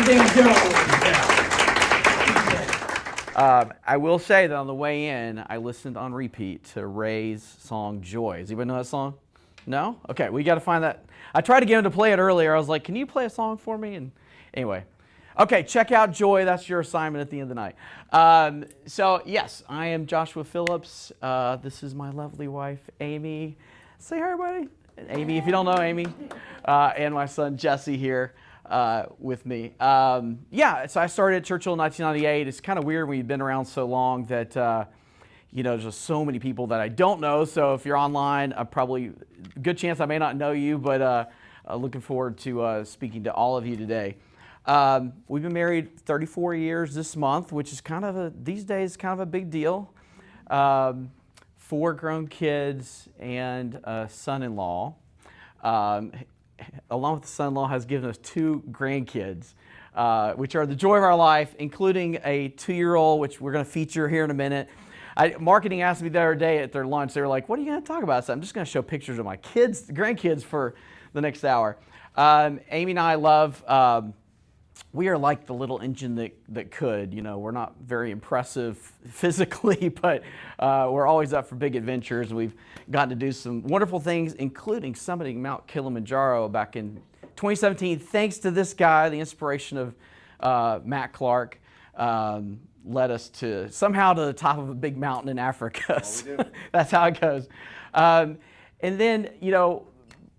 There you go. I will say that on the way in, I listened on repeat to Ray's song Joy. Does anybody know that song? No? Okay, we got to find that. I tried to get him to play it earlier. I was like, can you play a song for me? And anyway. Okay, check out Joy. That's your assignment at the end of the night. So, yes, I am Joshua Phillips. This is my lovely wife, Amy. Say hi, everybody. Amy, if you don't know Amy. And my son, Jesse, here with me. So I started at Churchill in 1998. It's kind of weird when you've been around so long that, there's just so many people that I don't know. So if you're online, probably good chance I may not know you, but looking forward to speaking to all of you today. We've been married 34 years this month, which is these days kind of a big deal. 4 grown kids and a son-in-law. Along with the son-in-law, has given us 2 grandkids, which are the joy of our life, including a 2-year-old, which we're going to feature here in a minute. Marketing asked me the other day at their lunch, they were like, what are you going to talk about? So I'm just going to show pictures of my grandkids for the next hour. Amy and I love... we are like the little engine that could. We're not very impressive physically, but we're always up for big adventures. We've gotten to do some wonderful things, including summiting Mount Kilimanjaro back in 2017. Thanks to this guy, the inspiration of Matt Clark, led us somehow to the top of a big mountain in Africa. So that's how it goes. And then,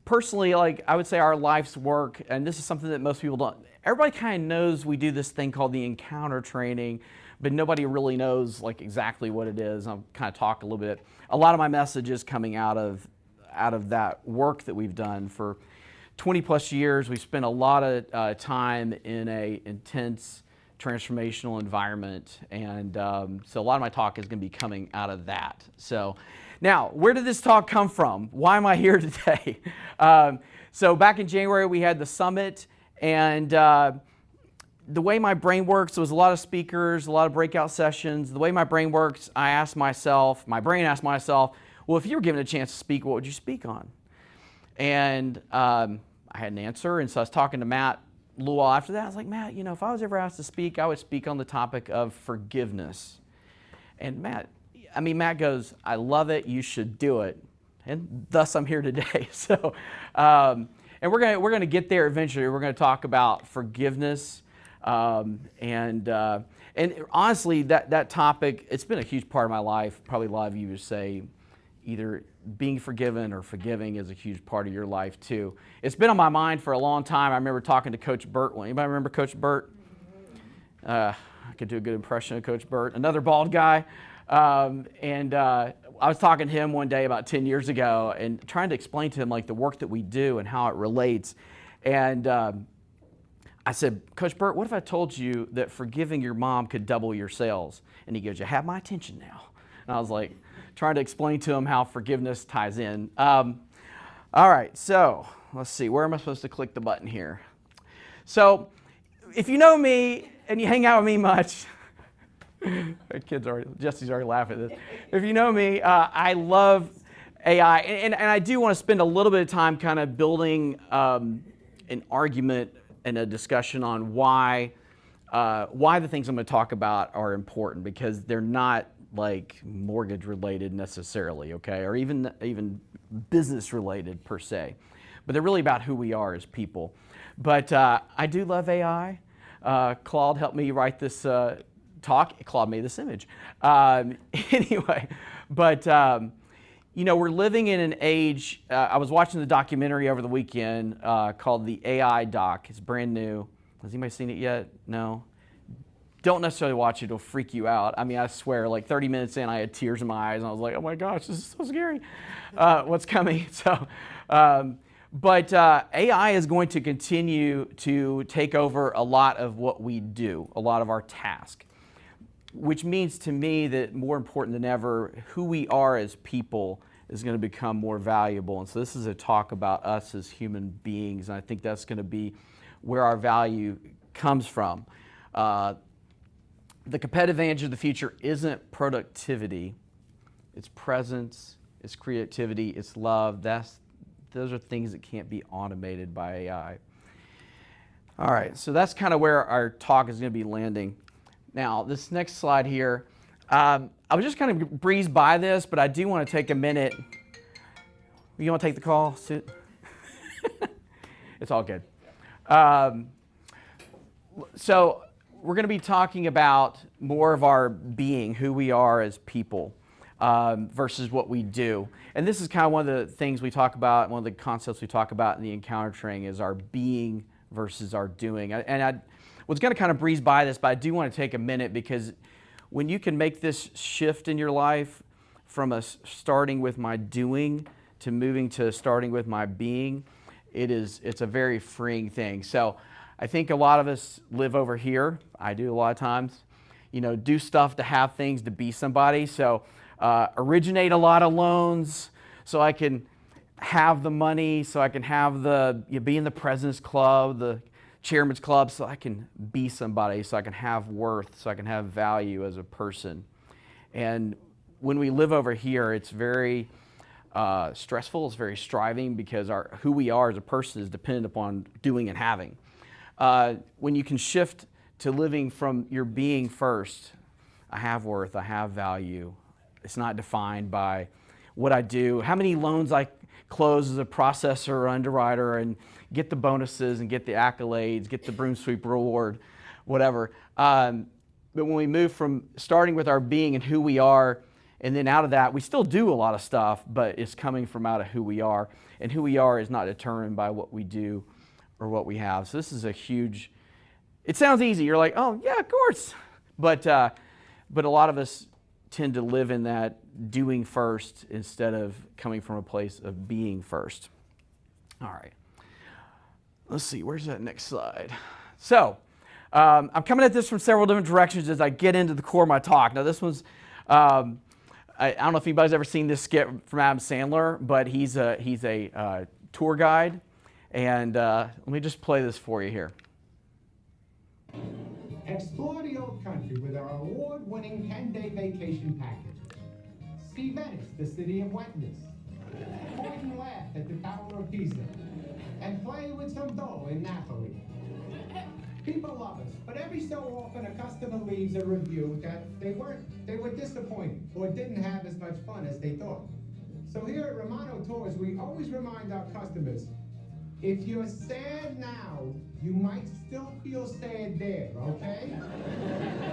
personally, I would say our life's work, and this is something that most people don't. Everybody kind of knows we do this thing called the encounter training, but nobody really knows exactly what it is. I'll kind of talk a little bit. A lot of my message is coming out of that work that we've done for 20 plus years. We've spent a lot of time in a intense transformational environment, and so a lot of my talk is going to be coming out of that. So now, where did this talk come from? Why am I here today? So back in January, we had the summit. And the way my brain works, there was a lot of speakers, a lot of breakout sessions. The way my brain works, my brain asked myself, well, if you were given a chance to speak, what would you speak on? And I had an answer, and so I was talking to Matt a little while after that. I was like, Matt, if I was ever asked to speak, I would speak on the topic of forgiveness. And Matt goes, I love it, you should do it. And thus I'm here today. So. And we're gonna get there eventually. We're gonna talk about forgiveness, and honestly, that topic, it's been a huge part of my life. Probably a lot of you would say either being forgiven or forgiving is a huge part of your life too. It's been on my mind for a long time. I remember talking to Coach Burt. Anybody remember Coach Burt? I could do a good impression of Coach Burt. Another bald guy, I was talking to him one day about 10 years ago and trying to explain to him the work that we do and how it relates. And I said, Coach Burt, what if I told you that forgiving your mom could double your sales? And he goes, you have my attention now. And I was like, trying to explain to him how forgiveness ties in. All right, so let's see, where am I supposed to click the button here? So if you know me and you hang out with me much, Jesse's already laughing at this. If you know me, I love AI, and I do want to spend a little bit of time kind of building an argument and a discussion on why the things I'm going to talk about are important, because they're not mortgage related necessarily, okay, or even business related per se, but they're really about who we are as people. But I do love AI. Claude helped me write this talk. Claude made this image. Anyway, but we're living in an age. I was watching the documentary over the weekend called the AI Doc. It's brand new. Has anybody seen it yet? No? Don't necessarily watch it. It'll freak you out. I swear, 30 minutes in, I had tears in my eyes, and I was like, oh my gosh, this is so scary. What's coming? So, but AI is going to continue to take over a lot of what we do, a lot of our tasks, which means to me that more important than ever, who we are as people is going to become more valuable. And so this is a talk about us as human beings, and I think that's going to be where our value comes from. The competitive advantage of the future isn't productivity, it's presence, it's creativity, it's love. Those are things that can't be automated by AI. All right, so that's kind of where our talk is going to be landing. Now, this next slide here, I was just kind of breeze by this, but I do want to take a minute. You want to take the call? Sit. It's all good. So we're going to be talking about more of our being, who we are as people, versus what we do. And this is kind of one of the things we talk about, one of the concepts we talk about in the encounter training is our being versus our doing. And I was going to kind of breeze by this, but I do want to take a minute because when you can make this shift in your life from starting with my doing to moving to starting with my being, it's a very freeing thing. So I think a lot of us live over here. I do a lot of times, do stuff to have things to be somebody. So originate a lot of loans so I can have the money, so I can have be in the President's Club, the Chairman's Club, so I can be somebody, so I can have worth, so I can have value as a person. And when we live over here, it's very stressful, it's very striving because who we are as a person is dependent upon doing and having. When you can shift to living from your being first, I have worth, I have value. It's not defined by what I do, how many loans I close as a processor or underwriter and get the bonuses and get the accolades, get the broom sweep reward, whatever. But when we move from starting with our being and who we are, and then out of that, we still do a lot of stuff, but it's coming from out of who we are. And who we are is not determined by what we do or what we have. So this is a huge, it sounds easy. You're like, oh, yeah, of course. But a lot of us tend to live in that doing first instead of coming from a place of being first. All right. Let's see, where's that next slide? So I'm coming at this from several different directions as I get into the core of my talk. Now this one's, I don't know if anybody's ever seen this skit from Adam Sandler, but he's a tour guide. And let me just play this for you here. Explore the old country with our award-winning 10-day vacation package. See Venice, the city of wetness. Point and laugh at the Tower of Pisa. And play with some dough in Napoli. People love us, but every so often a customer leaves a review that they were disappointed or didn't have as much fun as they thought. So here at Romano Tours, we always remind our customers, if you're sad now, you might still feel sad there, okay?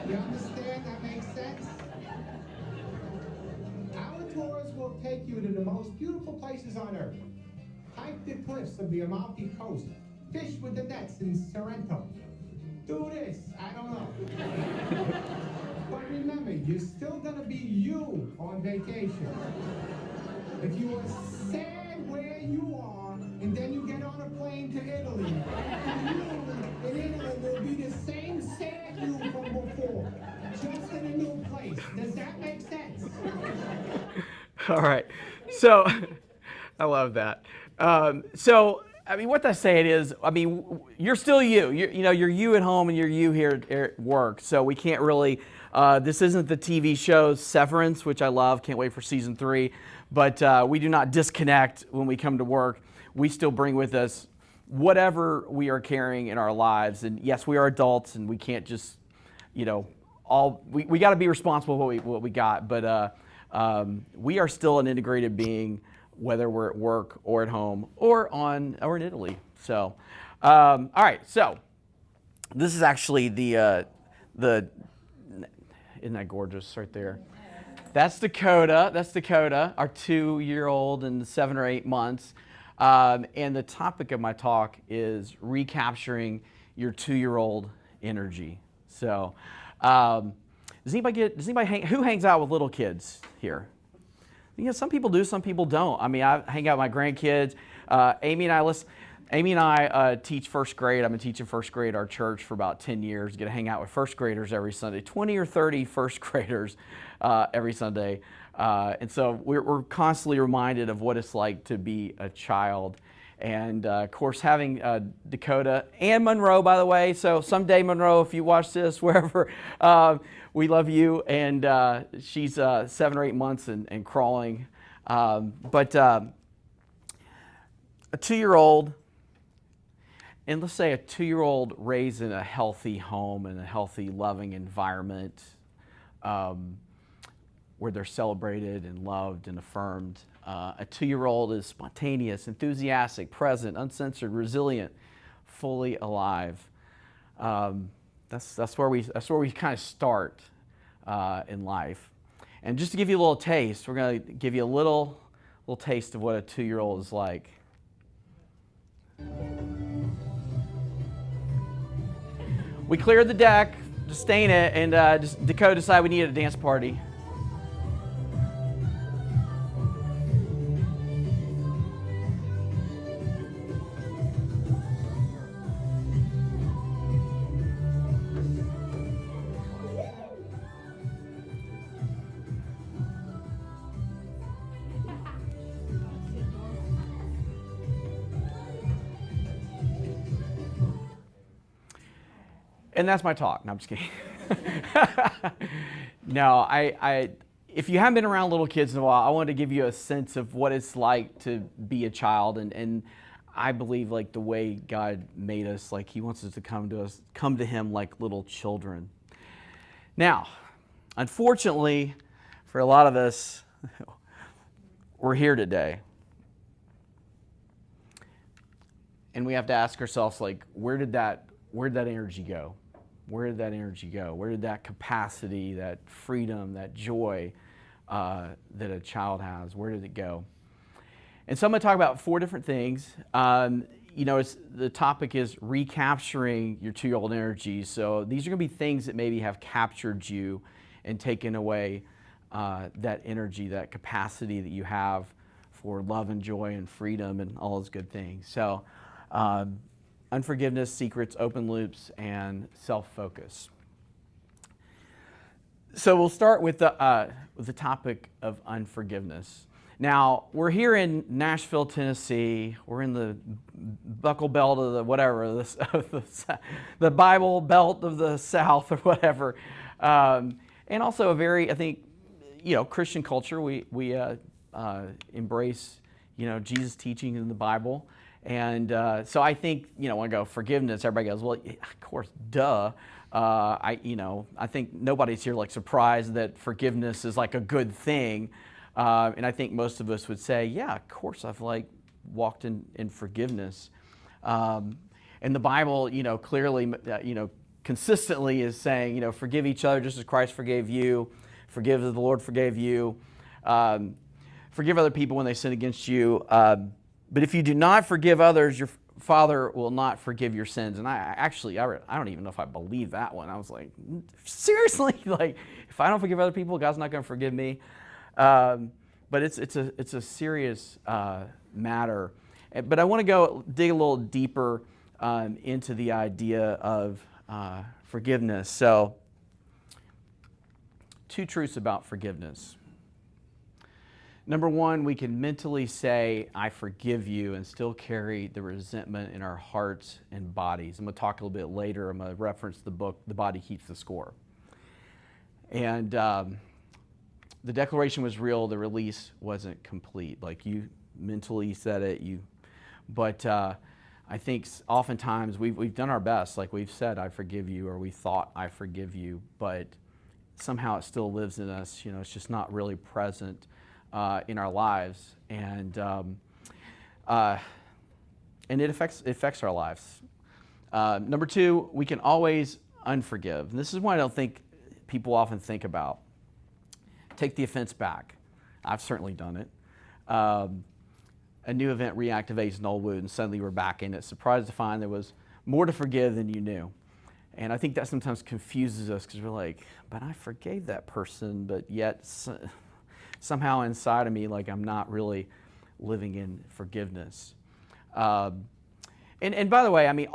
You understand? That makes sense? Our tours will take you to the most beautiful places on earth. Hike the cliffs of the Amalfi Coast. Fish with the nets in Sorrento. Do this, I don't know. But remember, you're still gonna be you on vacation. If you are sad where you are, and then you get on a plane to Italy, you in Italy will be the same sad you from before, just in a new place. Does that make sense? All right. So, I love that. So, I mean, what that's saying is, I mean, you're still you. You're you at home and you're you here at work. So we can't really, this isn't the TV show Severance, which I love. Can't wait for season 3. But we do not disconnect when we come to work. We still bring with us whatever we are carrying in our lives. And yes, we are adults and we can't just, we got to be responsible for what we got. But we are still an integrated being, whether we're at work or at home or in Italy. So, all right. So, this is actually the isn't that gorgeous right there? That's Dakota. Our 2-year-old and 7 or 8 months. And the topic of my talk is recapturing your 2-year-old energy. So, does anybody who hangs out with little kids here? Some people do, some people don't. I mean, I hang out with my grandkids. Amy and I teach first grade. I've been teaching first grade at our church for about 10 years. Get to hang out with first graders every Sunday, 20 or 30 first graders every Sunday. And so we're constantly reminded of what it's like to be a child. And of course, having Dakota and Monroe, by the way. So someday, Monroe, if you watch this, wherever, we love you. And she's 7 or 8 months and crawling. But a 2-year-old, And let's say a 2-year-old raised in a healthy home and a healthy, loving environment where they're celebrated and loved and affirmed. A 2-year-old is spontaneous, enthusiastic, present, uncensored, resilient, fully alive. That's where we kind of start in life. And just to give you a little taste, we're going to give you a little taste of what a 2-year-old is like. We cleared the deck to stain it, and Dakota decided we needed a dance party. And that's my talk. No, I'm just kidding. No, if you haven't been around little kids in a while, I wanted to give you a sense of what it's like to be a child. And I believe like the way God made us, like he wants us to come to him like little children. Now, unfortunately, for a lot of us, we're here today. And we have to ask ourselves, like, where did that energy go? Where did that energy go? Where did that capacity, that freedom, that joy that a child has, where did it go? And so I'm going to talk about 4 different things. The topic is recapturing your 2-year-old energy. So these are going to be things that maybe have captured you and taken away that energy, that capacity that you have for love and joy and freedom and all those good things. So unforgiveness, secrets, open loops, and self-focus. So we'll start with the topic of unforgiveness. Now, we're here in Nashville, Tennessee. We're in the buckle belt of the whatever, the Bible belt of the South or whatever. And also a very, I think, Christian culture. We embrace, Jesus' teaching in the Bible. And so I think, when I go forgiveness, everybody goes, well, of course, duh. I think nobody's here like surprised that forgiveness is like a good thing. And I think most of us would say, yeah, of course, I've like walked in forgiveness. And the Bible, clearly, consistently is saying, forgive each other just as Christ forgave you. Forgive as the Lord forgave you. Forgive other people when they sin against you. But if you do not forgive others, your Father will not forgive your sins. And I don't even know if I believe that one. I was like, seriously? Like, if I don't forgive other people, God's not going to forgive me. But it's a serious matter. But I want to dig a little deeper into the idea of forgiveness. So, 2 truths about forgiveness. Number 1, we can mentally say, I forgive you, and still carry the resentment in our hearts and bodies. I'm going to talk a little bit later. I'm going to reference the book, The Body Keeps the Score. And the declaration was real. The release wasn't complete. Like you mentally said it. But I think oftentimes we've done our best. Like we've said, I forgive you, or we thought, I forgive you. But somehow it still lives in us. It's just not really present in our lives, and it affects our lives. Number 2, we can always unforgive. And this is one I don't think people often think about. Take the offense back. I've certainly done it. A new event reactivates an old wound, and suddenly we're back in it, surprised to find there was more to forgive than you knew. And I think that sometimes confuses us because we're like, but I forgave that person, but yet somehow inside of me, like I'm not really living in forgiveness. And by the way, I mean,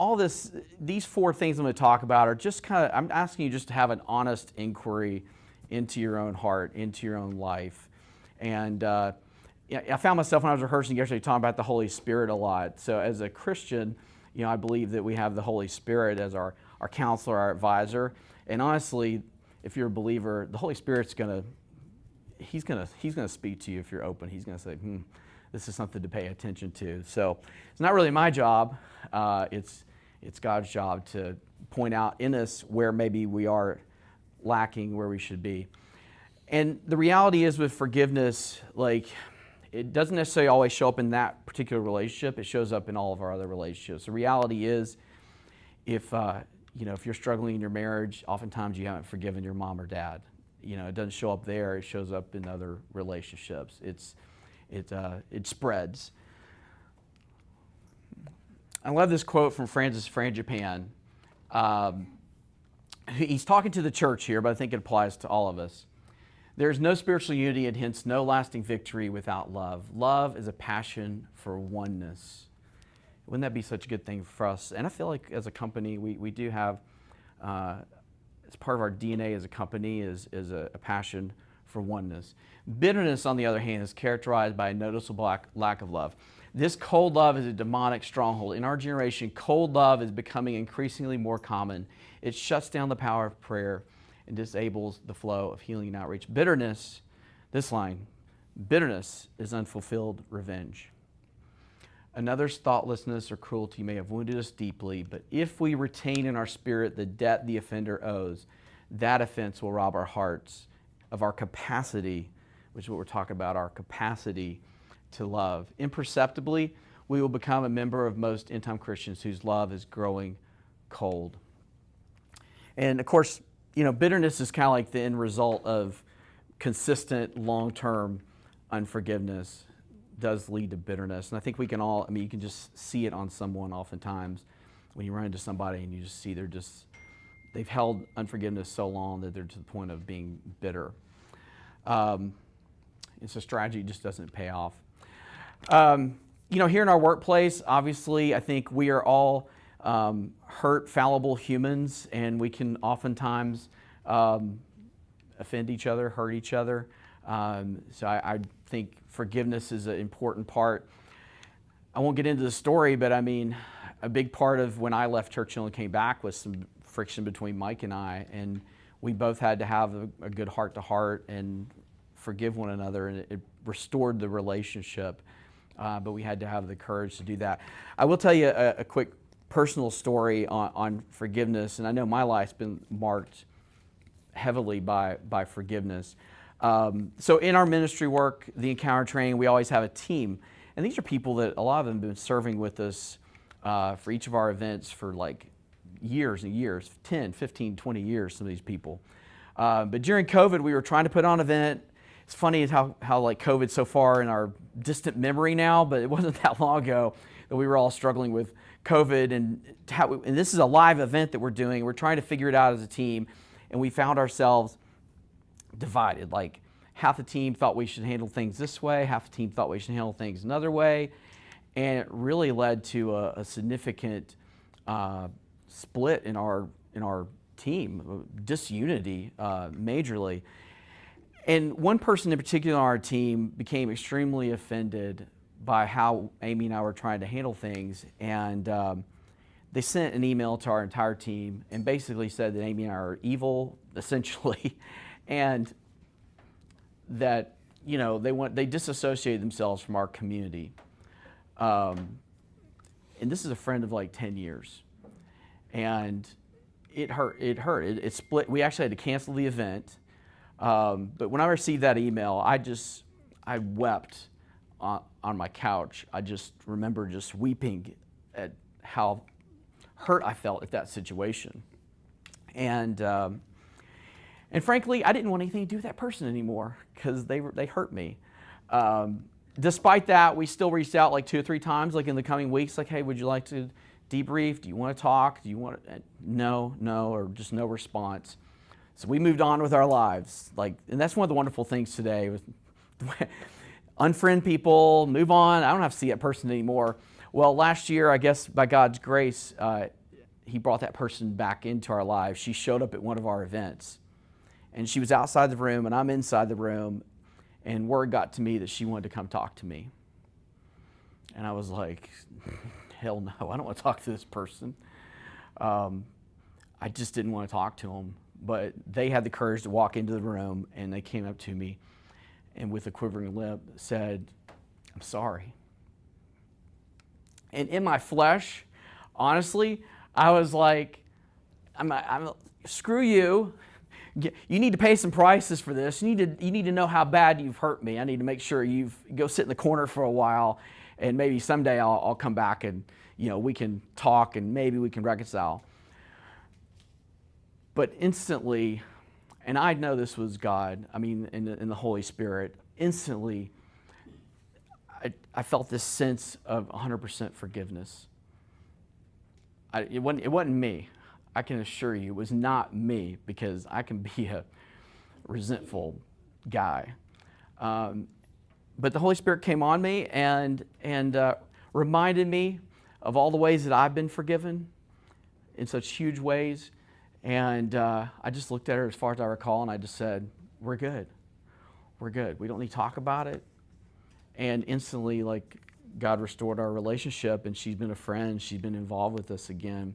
these 4 things I'm going to talk about are just I'm asking you just to have an honest inquiry into your own heart, into your own life. And I found myself when I was rehearsing yesterday talking about the Holy Spirit a lot. So as a Christian, I believe that we have the Holy Spirit as our counselor, our advisor. And honestly, if you're a believer, the Holy Spirit's He's gonna speak to you if you're open. He's gonna say, this is something to pay attention to. So it's not really my job. It's It's God's job to point out in us where maybe we are lacking where we should be. And the reality is with forgiveness, like, it doesn't necessarily always show up in that particular relationship. It shows up in all of our other relationships. The reality is, if you're struggling in your marriage, oftentimes you haven't forgiven your mom or dad. It doesn't show up there. It shows up in other relationships. It spreads. I love this quote from Francis Frangipane. He's talking to the church here, but I think it applies to all of us. There's no spiritual unity and hence no lasting victory without love. Love is a passion for oneness. Wouldn't that be such a good thing for us? And I feel like as a company, we do have, as part of our DNA as a company, is a passion for oneness. Bitterness, on the other hand, is characterized by a noticeable lack of love. This cold love is a demonic stronghold. In our generation, cold love is becoming increasingly more common. It shuts down the power of prayer and disables the flow of healing and outreach. Bitterness, this line, bitterness is unfulfilled revenge. Another's thoughtlessness or cruelty may have wounded us deeply, but if we retain in our spirit the debt the offender owes, that offense will rob our hearts of our capacity, which is what we're talking about, our capacity to love. Imperceptibly, we will become a member of most end-time Christians whose love is growing cold. And of course, bitterness is kind of like the end result of consistent, long-term unforgiveness. Does lead to bitterness. And I think we can all, you can just see it on someone oftentimes when you run into somebody and you just see they've held unforgiveness so long that they're to the point of being bitter. It's a strategy just doesn't pay off. Here in our workplace, obviously, I think we are all hurt, fallible humans, and we can oftentimes offend each other, hurt each other. So I think forgiveness is an important part. I won't get into the story, but a big part of when I left Churchill and came back was some friction between Mike and I, and we both had to have a good heart-to-heart and forgive one another, and it restored the relationship, but we had to have the courage to do that. I will tell you a quick personal story on forgiveness, and I know my life's been marked heavily by forgiveness. So in our ministry work, the Encounter training, we always have a team. And these are people that a lot of them have been serving with us for each of our events for like years and years, 10, 15, 20 years, some of these people. But during COVID, we were trying to put on an event. It's funny how like COVID's so far in our distant memory now, but it wasn't that long ago that we were all struggling with COVID. And this is a live event that we're doing. We're trying to figure it out as a team. And we found ourselves divided. Like half the team thought we should handle things this way, half the team thought we should handle things another way, and it really led to a significant split in our team, disunity majorly. And one person in particular on our team became extremely offended by how Amy and I were trying to handle things, and they sent an email to our entire team and basically said that Amy and I are evil, essentially, and that they disassociated themselves from our community. And this is a friend of like 10 years, and it hurt. It split. We actually had to cancel the event. But when I received that email, I wept on my couch. I just remember just weeping at how hurt I felt at that situation. And frankly, I didn't want anything to do with that person anymore because they hurt me. Despite that, we still reached out like 2 or 3 times, like in the coming weeks, like, hey, would you like to debrief? Do you want to talk? Do you want to? No, or just no response. So we moved on with our lives. And that's one of the wonderful things today with unfriend people, move on. I don't have to see that person anymore. Well, last year, I guess by God's grace, He brought that person back into our lives. She showed up at one of our events, and she was outside the room, and I'm inside the room, and word got to me that she wanted to come talk to me. And I was like, hell no, I don't want to talk to this person. I just didn't want to talk to them. But they had the courage to walk into the room, and they came up to me and with a quivering lip said, I'm sorry. And in my flesh, honestly, I was like, I'm screw you. You need to pay some prices for this. You need to know how bad you've hurt me. I need to make sure you go sit in the corner for a while, and maybe someday I'll come back and we can talk and maybe we can reconcile. But instantly, and I know this was God, in the Holy Spirit, instantly I felt this sense of 100% forgiveness. It wasn't me. I can assure you it was not me, because I can be a resentful guy. But the Holy Spirit came on me and reminded me of all the ways that I've been forgiven in such huge ways. And I just looked at her, as far as I recall, and I just said, we're good. We're good. We don't need to talk about it. And instantly, God restored our relationship, and she's been a friend. She's been involved with us again.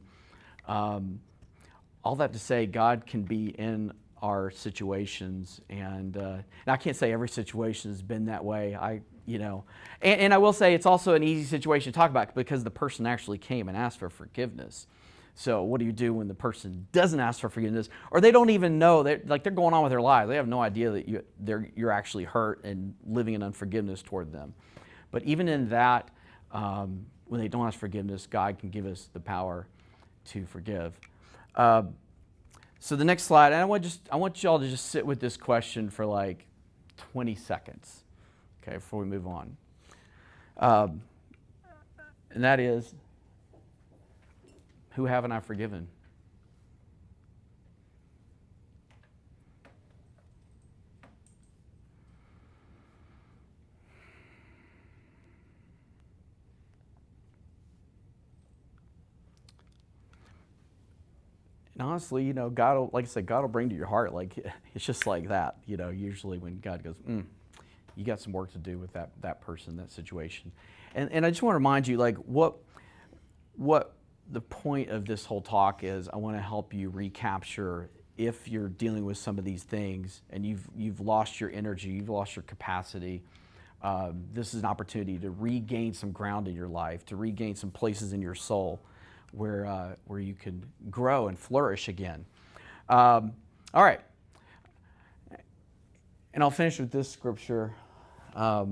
All that to say, God can be in our situations, and I can't say every situation has been that way. And I will say it's also an easy situation to talk about, because the person actually came and asked for forgiveness. So what do you do when the person doesn't ask for forgiveness, or they don't even know, they're going on with their lives? They have no idea that you're actually hurt and living in unforgiveness toward them. But even in that, when they don't ask forgiveness, God can give us the power to forgive. So the next slide, and I want y'all to just sit with this question for 20 seconds, okay, before we move on. And that is, who haven't I forgiven? And honestly, God will, like I said, God will bring to your heart, it's just like that, usually when God goes, you got some work to do with that person, that situation. And I just want to remind you, what the point of this whole talk is. I want to help you recapture, if you're dealing with some of these things and you've lost your energy, you've lost your capacity. This is an opportunity to regain some ground in your life, to regain some places in your soul where you can grow and flourish again. All right. And I'll finish with this scripture. I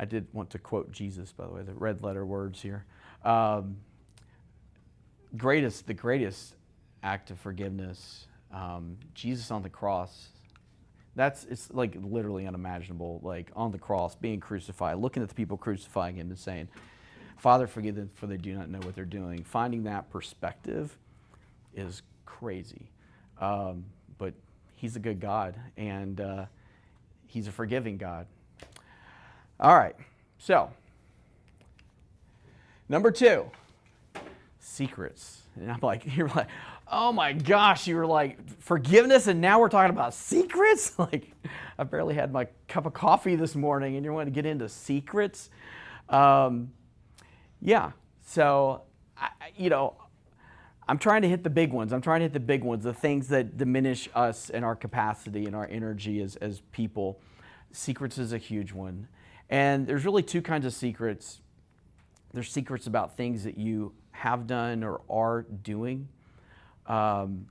did want to quote Jesus, by the way, the red letter words here. The greatest act of forgiveness, Jesus on the cross. It's literally unimaginable, on the cross, being crucified, looking at the people crucifying him and saying, Father, forgive them, for they do not know what they're doing. Finding that perspective is crazy. But he's a good God, and he's a forgiving God. All right, so number 2, secrets. And you're like, oh my gosh, you were forgiveness, and now we're talking about secrets? I barely had my cup of coffee this morning, and you want to get into secrets? Yeah, so, I'm trying to hit the big ones. The things that diminish us and our capacity and our energy as people. Secrets is a huge one. And there's really 2 kinds of secrets. There's secrets about things that you have done or are doing. Whether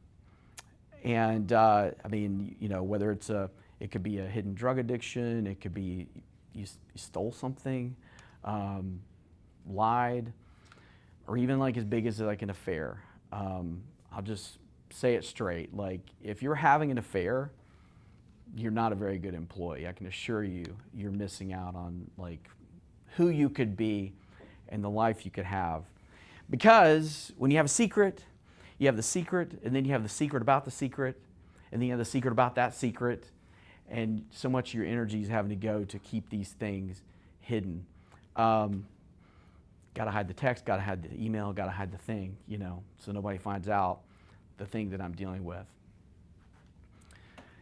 it could be a hidden drug addiction, it could be you stole something, lied, or even as big as an affair. I'll just say it straight. If you're having an affair, you're not a very good employee. I can assure you, you're missing out on who you could be and the life you could have. Because when you have a secret, you have the secret, and then you have the secret about the secret, and then you have the secret about that secret, and so much of your energy is having to go to keep these things hidden. Got to hide the text, got to hide the email, got to hide the thing, so nobody finds out the thing that I'm dealing with.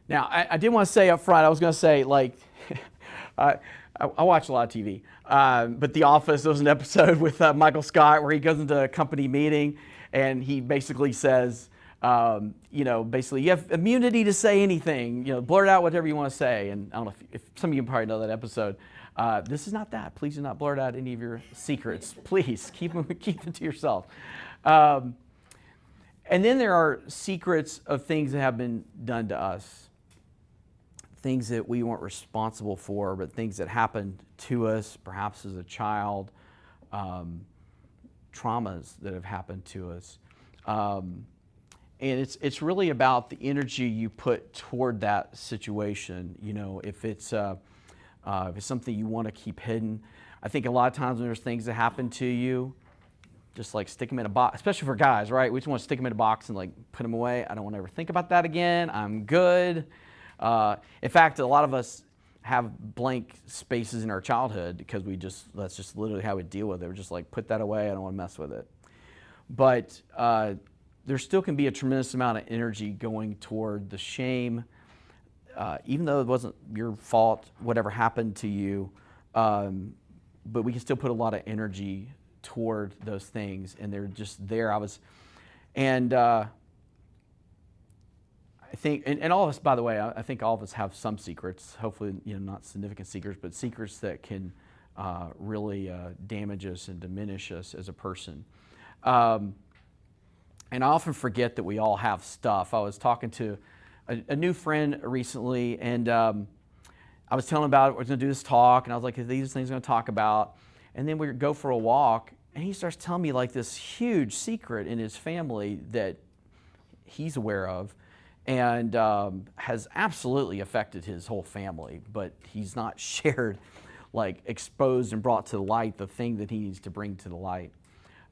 Now, I did want to say up front, I was going to say, I watch a lot of TV, but The Office, there was an episode with Michael Scott where he goes into a company meeting and he basically says, basically you have immunity to say anything, blurt out whatever you want to say. And I don't know if some of you probably know that episode. This is not that. Please do not blurt out any of your secrets. Please keep them to yourself. Um, and then there are secrets of things that have been done to us, things that we weren't responsible for, but things that happened to us, perhaps as a child, traumas that have happened to us. And it's really about the energy you put toward that situation. You know, if it's something you want to keep hidden. I think a lot of times when there's things that happen to you, just like stick them in a box, especially for guys, right? We just want to stick them in a box and like put them away. I don't want to ever think about that again. I'm good. In fact, a lot of us have blank spaces in our childhood because that's just literally how we deal with it. We're just like, put that away. I don't want to mess with it. But there still can be a tremendous amount of energy going toward the shame, even though it wasn't your fault, whatever happened to you. But we can still put a lot of energy toward those things, and they're just there. I think, and all of us, by the way, I think all of us have some secrets, hopefully, not significant secrets, but secrets that can really damage us and diminish us as a person. And I often forget that we all have stuff. I was talking to a new friend recently, and I was telling him about it. We're going to do this talk, and I was like, these things I'm going to talk about. And then we go for a walk, and he starts telling me like this huge secret in his family that he's aware of, and has absolutely affected his whole family, but he's not shared, like exposed and brought to the light the thing that he needs to bring to the light.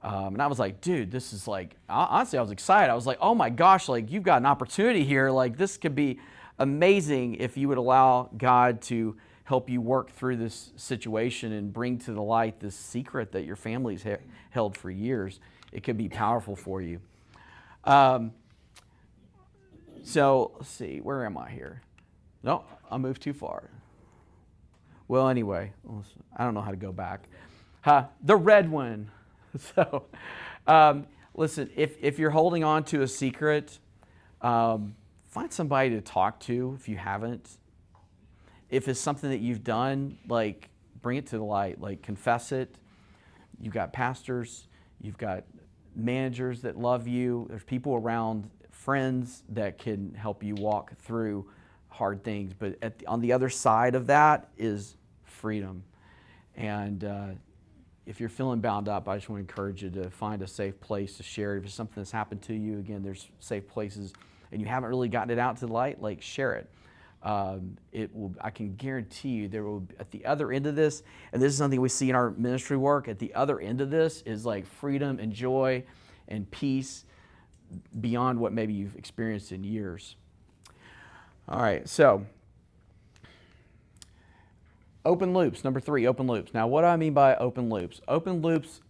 And I was like, dude, this is like, honestly, I was excited. I was like, oh my gosh, like you've got an opportunity here. Like this could be amazing if you would allow God to help you work through this situation and bring to the light this secret that your family's held for years. It could be powerful for you. So let's see, where am I here? No, I moved too far. Well, anyway, I don't know how to go back. The red one. So, listen, if you're holding on to a secret, find somebody to talk to if you haven't. If it's something that you've done, like bring it to the light, like confess it. You've got pastors, you've got managers that love you. There's people around, friends that can help you walk through hard things. But on the other side of that is freedom. And if you're feeling bound up, I just want to encourage you to find a safe place to share it. If it's something that's happened to you, again, there's safe places, and you haven't really gotten it out to the light, like share it. I can guarantee you there will, at the other end of this, and this is something we see in our ministry work, at the other end of this is like freedom and joy and peace beyond what maybe you've experienced in years. All right, so open loops, number 3, open loops. Now, what do I mean by open loops? Open loops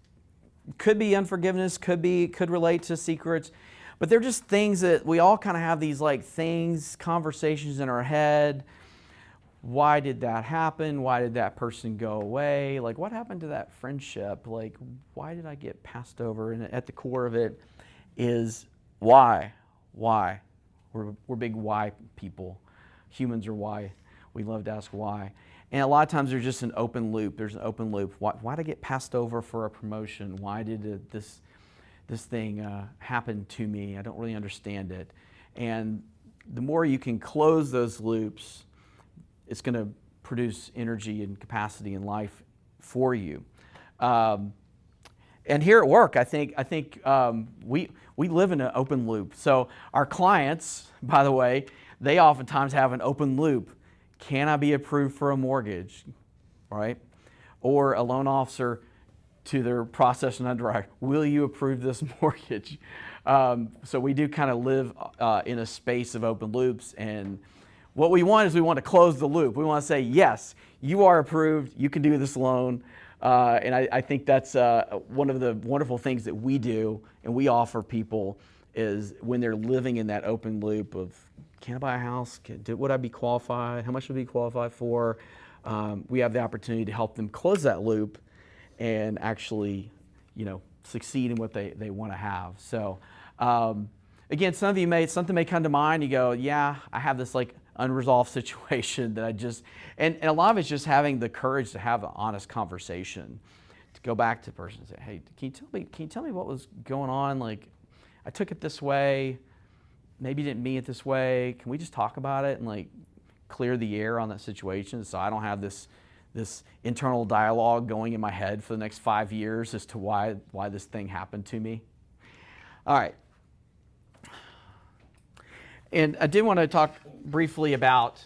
could be unforgiveness, could relate to secrets, but they're just things that we all kind of have these like things, conversations in our head. Why did that happen? Why did that person go away? Like, what happened to that friendship? Like, why did I get passed over? And at the core of it is why? Why? We're big why people. Humans are why. We love to ask why. And a lot of times there's just an open loop. There's an open loop. Why did I get passed over for a promotion? Why did this thing happen to me? I don't really understand it. And the more you can close those loops, it's going to produce energy and capacity in life for you. And here at work, I think we live in an open loop. So our clients, by the way, they oftentimes have an open loop. Can I be approved for a mortgage, right? Or a loan officer to their process and underwriter, will you approve this mortgage? So we do kind of live in a space of open loops, and what we want is we want to close the loop. We want to say, yes, you are approved, you can do this loan. And I think that's one of the wonderful things that we do and we offer people is when they're living in that open loop of, can I buy a house? Would I be qualified? How much would I be qualified for? We have the opportunity to help them close that loop and actually, succeed in what they want to have. So, again, something may come to mind. You go, yeah, I have this like unresolved situation that and a lot of it's just having the courage to have an honest conversation, to go back to the person and say, hey, can you tell me what was going on? Like, I took it this way, maybe you didn't mean it this way. Can we just talk about it and like clear the air on that situation so I don't have this internal dialogue going in my head for the next 5 years as to why this thing happened to me? All right. And I did want to talk briefly about,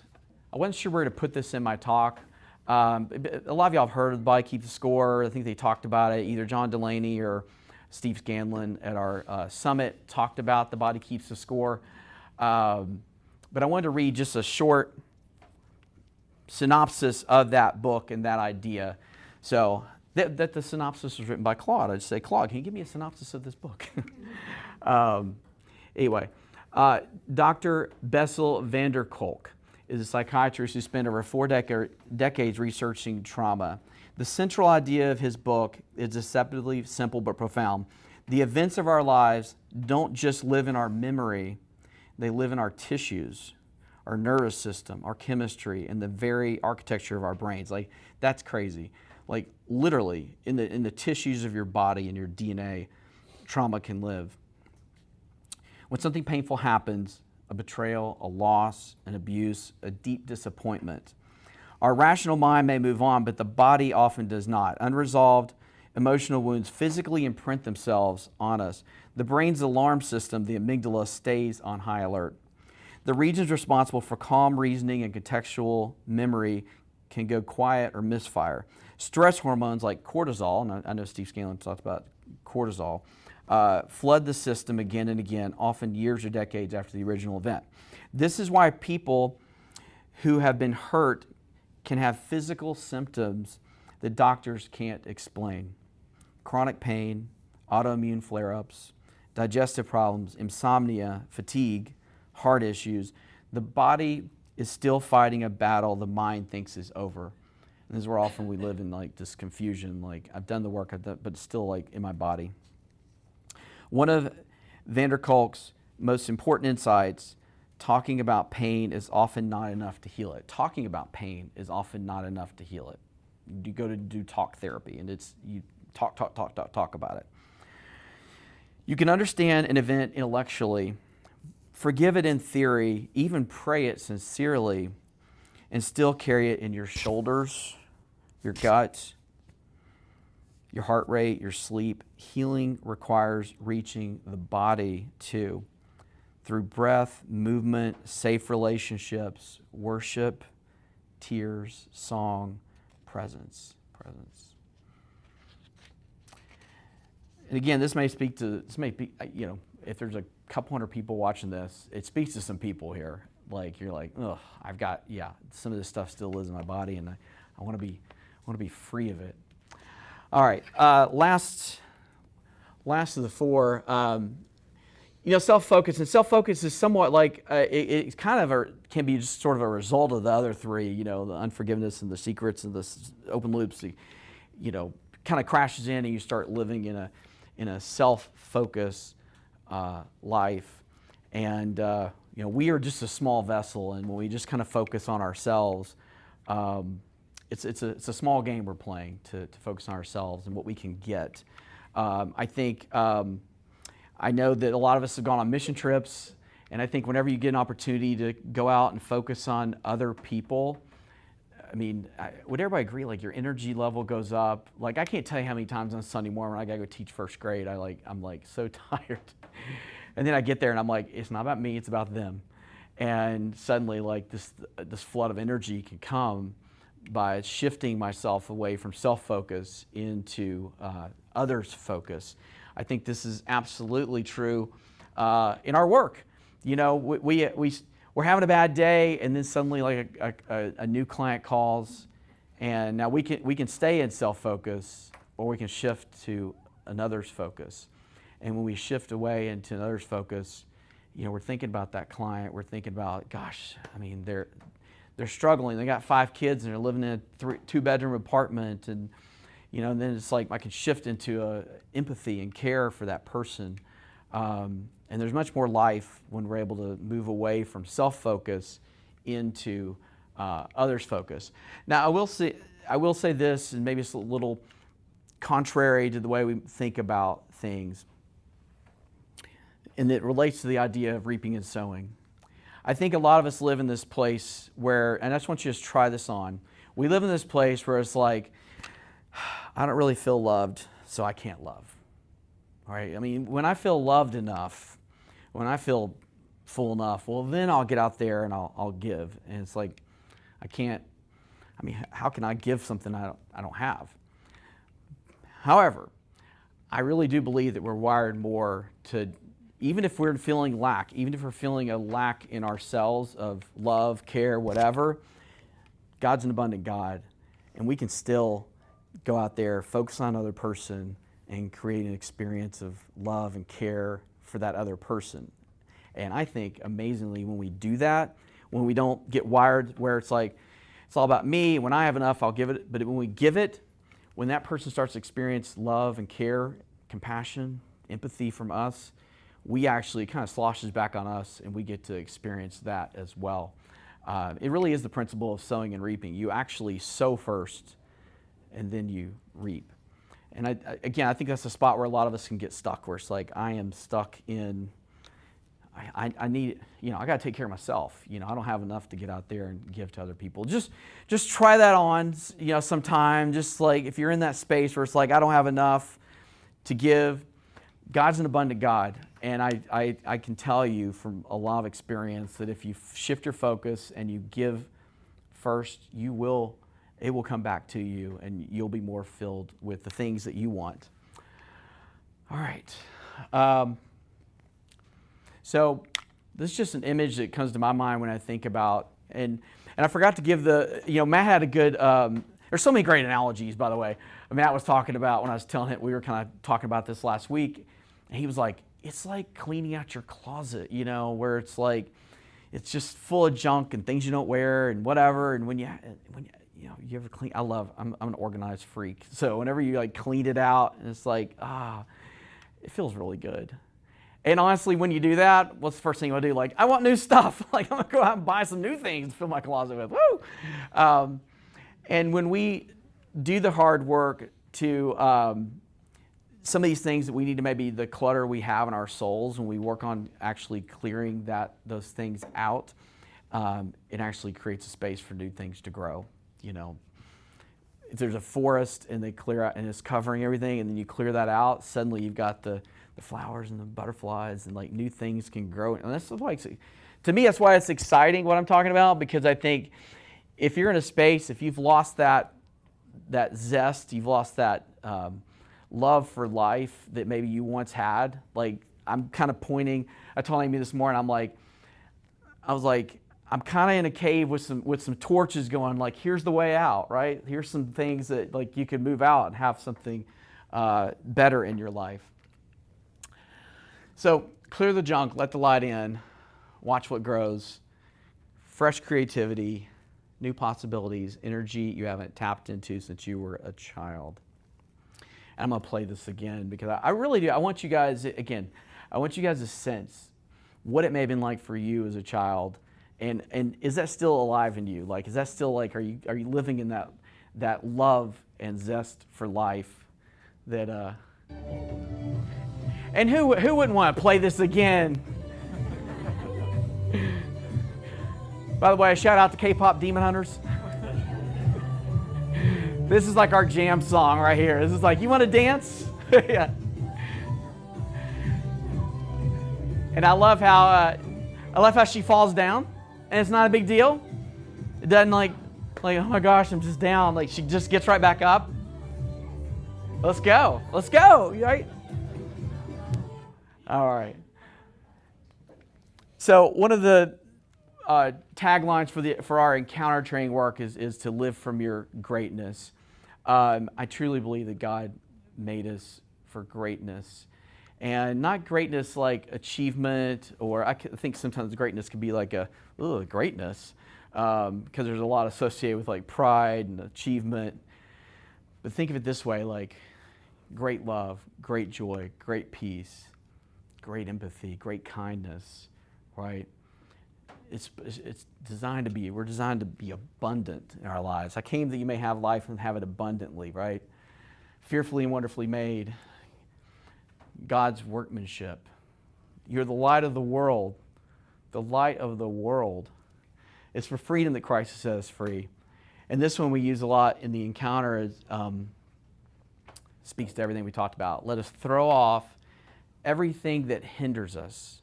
I wasn't sure where to put this in my talk. A lot of y'all have heard of the Body Keeps the Score. I think they talked about it. Either John Delaney or Steve Scanlon at our summit talked about the Body Keeps the Score. But I wanted to read just a short synopsis of that book and that idea. So that the synopsis was written by Claude. I'd say, Claude, can you give me a synopsis of this book? Anyway, Dr. Bessel van der Kolk is a psychiatrist who spent over 4 decades researching trauma. The central idea of his book is deceptively simple but profound. The events of our lives don't just live in our memory, they live in our tissues, our nervous system, our chemistry, and the very architecture of our brains. Like, that's crazy. Like, literally, in the tissues of your body and your DNA, trauma can live. When something painful happens, a betrayal, a loss, an abuse, a deep disappointment, our rational mind may move on, but the body often does not. Unresolved emotional wounds physically imprint themselves on us. The brain's alarm system, the amygdala, stays on high alert. The regions responsible for calm reasoning and contextual memory can go quiet or misfire. Stress hormones like cortisol, and I know Steve Scanlon talked about cortisol, flood the system again and again, often years or decades after the original event. This is why people who have been hurt can have physical symptoms that doctors can't explain. Chronic pain, autoimmune flare-ups, digestive problems, insomnia, fatigue, heart issues. The body is still fighting a battle the mind thinks is over. And this is where often we live in like this confusion, like I've done the work, but it's still like in my body. One of van der Kolk's most important insights, talking about pain is often not enough to heal it. Talking about pain is often not enough to heal it. You go to do talk therapy and you talk about it. You can understand an event intellectually, forgive it in theory, even pray it sincerely, and still carry it in your shoulders, your gut, your heart rate, your sleep. Healing requires reaching the body too, through breath, movement, safe relationships, worship, tears, song, presence. And again, this may be, if there's a couple hundred people watching this, it speaks to some people here. Like, you're like, ugh, some of this stuff still lives in my body, and I want to be free of it. All right, last of the four, self-focus. And self-focus is somewhat like, it kind of can be just sort of a result of the other three, the unforgiveness and the secrets and the open loops, kind of crashes in and you start living in a self-focus life. And, we are just a small vessel, and when we just kind of focus on ourselves, it's a small game we're playing to focus on ourselves and what we can get. I think, I know that a lot of us have gone on mission trips, and I think whenever you get an opportunity to go out and focus on other people, would everybody agree, like, your energy level goes up? Like, I can't tell you how many times on Sunday morning when I gotta go teach first grade, I'm like so tired. And then I get there and I'm like, it's not about me, it's about them. And suddenly, like, this flood of energy can come by shifting myself away from self-focus into others' focus. I think this is absolutely true in our work. We're having a bad day, and then suddenly, like, a new client calls, and now we can stay in self-focus, or we can shift to another's focus. And when we shift away into another's focus, we're thinking about that client. We're thinking about, gosh, they're struggling. They got 5 kids, and they're living in a 2-bedroom apartment, and and then it's like I can shift into empathy and care for that person. And there's much more life when we're able to move away from self-focus into others' focus. Now, I will say this, and maybe it's a little contrary to the way we think about things. And it relates to the idea of reaping and sowing. I think a lot of us live in this place where, and I just want you to just try this on. We live in this place where it's like, I don't really feel loved, so I can't love. All right? I mean, when I feel loved enough, when I feel full enough, well, then I'll get out there and I'll give. And it's like, I can't, I mean, how can I give something I don't have? However, I really do believe that we're wired more to, even if we're feeling lack, even if we're feeling a lack in ourselves of love, care, whatever, God's an abundant God, and we can still go out there, focus on another person, and create an experience of love and care for that other person. And I think, amazingly, when we do that, when we don't get wired where it's like, it's all about me, when I have enough, I'll give it, but when we give it, when that person starts to experience love and care, compassion, empathy from us, we actually kind of sloshes back on us, and we get to experience that as well. It really is the principle of sowing and reaping. You actually sow first, and then you reap. And I think that's a spot where a lot of us can get stuck, where it's like, I am stuck in, I need, I got to take care of myself. I don't have enough to get out there and give to other people. Just try that on, sometime. Just like if you're in that space where it's like, I don't have enough to give. God's an abundant God. And I can tell you from a lot of experience that if you shift your focus and you give first, it will come back to you, and you'll be more filled with the things that you want. All right. So this is just an image that comes to my mind when I think about, and I forgot to give Matt had a good, there's so many great analogies, by the way. Matt was talking about, when I was telling him, we were kind of talking about this last week, and he was like, it's like cleaning out your closet, where it's like, it's just full of junk and things you don't wear and whatever, and when you you ever clean, I'm an organized freak, so whenever you like clean it out, and it's like, it feels really good. And honestly, when you do that, what's the first thing you want to do? Like, I want new stuff. Like, I'm going to go out and buy some new things to fill my closet with. Woo! And when we do the hard work to some of these things that we need to, maybe the clutter we have in our souls, when we work on actually clearing those things out, it actually creates a space for new things to grow. If there's a forest and they clear out and it's covering everything, and then you clear that out, suddenly you've got the flowers and the butterflies, and like new things can grow. And that's why, to me, that's why it's exciting what I'm talking about, because I think if you're in a space, if you've lost that zest, you've lost that love for life that maybe you once had. Like, I'm kind of pointing, I told Amy this morning, I'm kind of in a cave with some torches going, like, here's the way out, right? Here's some things that like you can move out and have something better in your life. So clear the junk, let the light in, watch what grows, fresh creativity, new possibilities, energy you haven't tapped into since you were a child. And I'm going to play this again because I really do. I want you guys to sense what it may have been like for you as a child. And is that still alive in you? Like, is that still like, are you living in that love and zest for life that, and who wouldn't want to play this again? By the way, shout out to K-pop Demon Hunters. This is like our jam song right here. This is like, you want to dance? Yeah. And I love how she falls down, and it's not a big deal. It doesn't like, oh my gosh, I'm just down. Like, she just gets right back up. Let's go, right? All right. So one of the taglines for our encounter training work is to live from your greatness. I truly believe that God made us for greatness, and not greatness like achievement, or I think sometimes greatness can be like greatness, because there's a lot associated with like pride and achievement. But think of it this way: like great love, great joy, great peace, great empathy, great kindness, right? It's designed to be, we're designed to be abundant in our lives. I came that you may have life and have it abundantly, right? fearfully and wonderfully made, God's workmanship. You're the light of the world. The light of the world. It's for freedom that Christ has set us free. And this one we use a lot in the encounter. Is, speaks to everything we talked about. Let us throw off everything that hinders us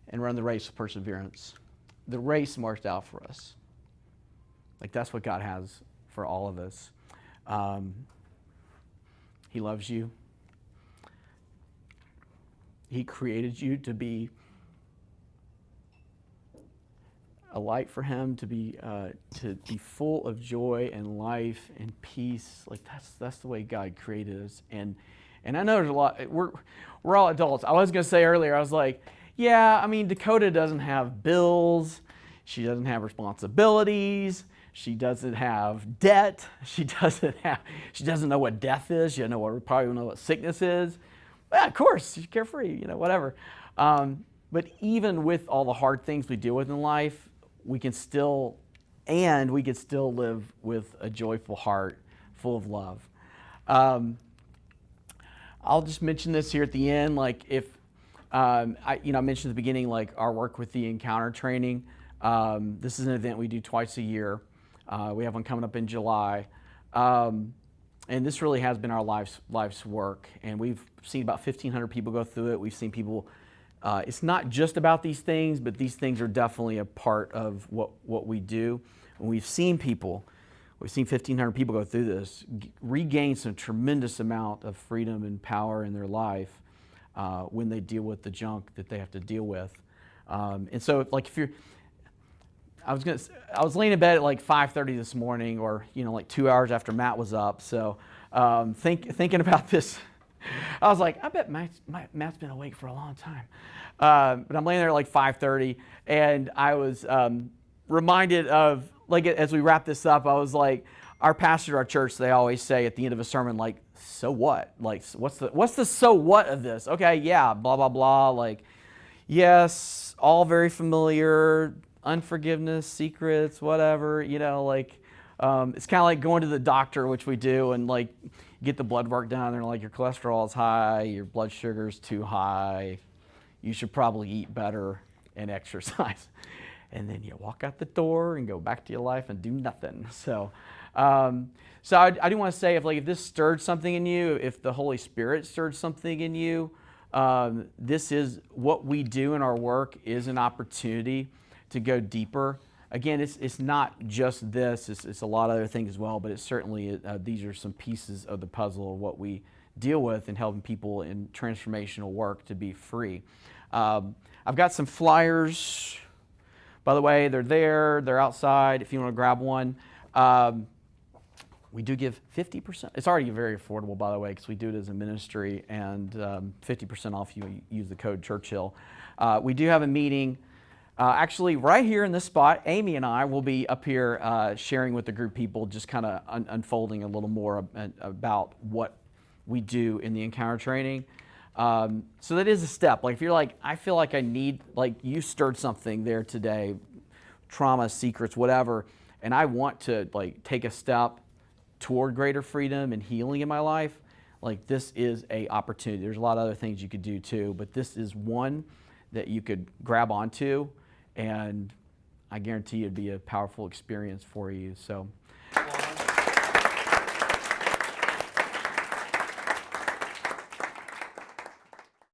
and run the race with perseverance. The race marked out for us. Like that's what God has for all of us. He loves you. He created you to be a light for Him, to be full of joy and life and peace. Like that's the way God created us. And I know there's a lot. We're all adults. I was going to say earlier, I was like, yeah, I mean, Dakota doesn't have bills. She doesn't have responsibilities. She doesn't have debt. She doesn't know what death is. She probably don't know what sickness is. Yeah, of course, she's carefree, whatever. But even with all the hard things we deal with in life, we can still live with a joyful heart, full of love. I'll just mention this here at the end, like if I mentioned at the beginning, like our work with the encounter training. This is an event we do twice a year. We have one coming up in July. And this really has been our life's work. And we've seen about 1,500 people go through it. We've seen people, it's not just about these things, but these things are definitely a part of what we do. And we've seen 1,500 people go through this, regain some tremendous amount of freedom and power in their life when they deal with the junk that they have to deal with. And so, like, I was laying in bed at like 5:30 this morning, or like 2 hours after Matt was up. So thinking about this, I was like, I bet Matt's been awake for a long time. But I'm laying there at like 5:30, and I was reminded of, like, as we wrap this up, I was like, our pastor at our church, they always say at the end of a sermon, like, so what? Like, what's the so what of this? Okay, yeah, blah blah blah. Like, yes, all very familiar. Unforgiveness, secrets, whatever, it's kind of like going to the doctor, which we do, and like get the blood work done. They're like, your cholesterol is high, your blood sugar's too high, you should probably eat better and exercise. And then you walk out the door and go back to your life and do nothing. So I do want to say, if this stirred something in you, if the Holy Spirit stirred something in you, this is what we do in our work, is an opportunity to go deeper. Again, it's not just this, it's a lot of other things as well, but it's certainly, these are some pieces of the puzzle of what we deal with in helping people in transformational work to be free. I've got some flyers, by the way, they're outside if you want to grab one. We do give 50%. It's already very affordable, by the way, because we do it as a ministry, and 50% off if you use the code Churchill. We do have a meeting actually right here in this spot. Amy and I will be up here sharing with the group people, just kind of unfolding a little more about what we do in the encounter training. So that is a step. Like if you're like, I feel like I need, like you stirred something there today, trauma, secrets, whatever, and I want to like take a step toward greater freedom and healing in my life, like this is a opportunity. There's a lot of other things you could do too, but this is one that you could grab onto, and I guarantee it'd be a powerful experience for you. So